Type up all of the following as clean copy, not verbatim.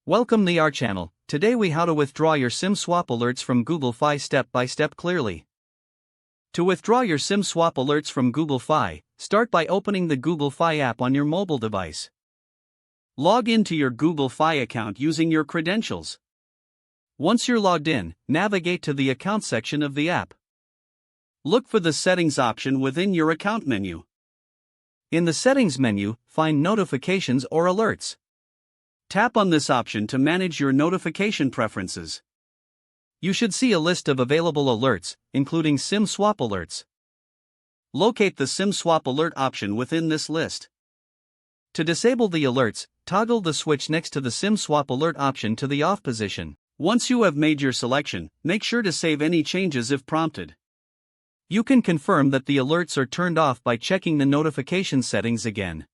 Welcome to our channel. Today we how to withdraw your SIM swap alerts from Google Fi step by step clearly. To withdraw your SIM swap alerts from Google Fi, start by opening the Google Fi app on your mobile device. Log into your Google Fi account using your credentials. Once you're logged in, navigate to the account section of the app. Look for the settings option within your account menu. In the settings menu, find notifications or alerts. Tap on this option to manage your notification preferences. You should see a list of available alerts, including SIM swap alerts. Locate the SIM swap alert option within this list. To disable the alerts, toggle the switch next to the SIM swap alert option to the off position. Once you have made your selection, make sure to save any changes if prompted. You can confirm that the alerts are turned off by checking the notification settings again.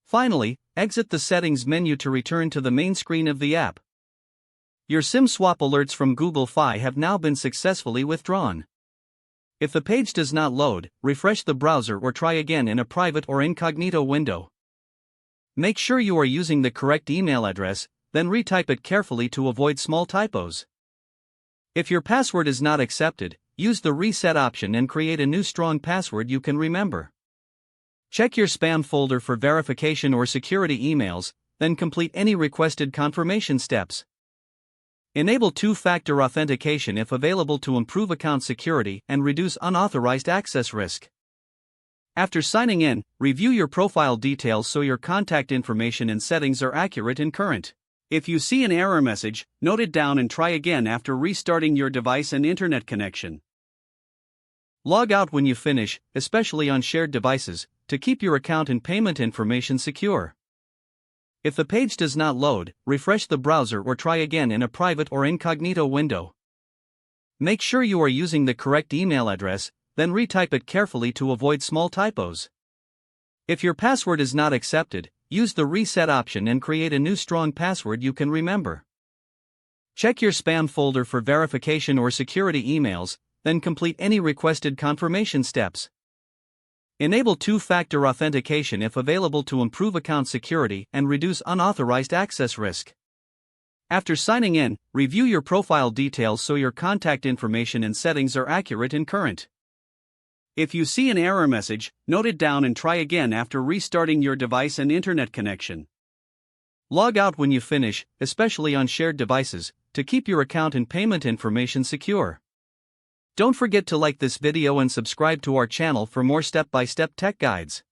Finally, exit the settings menu to return to the main screen of the app. Your SIM swap alerts from Google Fi have now been successfully withdrawn. If the page does not load, refresh the browser or try again in a private or incognito window. Make sure you are using the correct email address, then retype it carefully to avoid small typos. If your password is not accepted, use the reset option and create a new strong password you can remember. Check your spam folder for verification or security emails, then complete any requested confirmation steps. Enable two-factor authentication if available to improve account security and reduce unauthorized access risk. After signing in, review your profile details so your contact information and settings are accurate and current. If you see an error message, note it down and try again after restarting your device and internet connection. Log out when you finish, especially on shared devices, to keep your account and payment information secure. If the page does not load, refresh the browser or try again in a private or incognito window. Make sure you are using the correct email address, then retype it carefully to avoid small typos. If your password is not accepted, use the reset option and create a new strong password you can remember. Check your spam folder for verification or security emails, then complete any requested confirmation steps. Enable two-factor authentication if available to improve account security and reduce unauthorized access risk. After signing in, review your profile details so your contact information and settings are accurate and current. If you see an error message, note it down and try again after restarting your device and internet connection. Log out when you finish, especially on shared devices, to keep your account and payment information secure. Don't forget to like this video and subscribe to our channel for more step-by-step tech guides.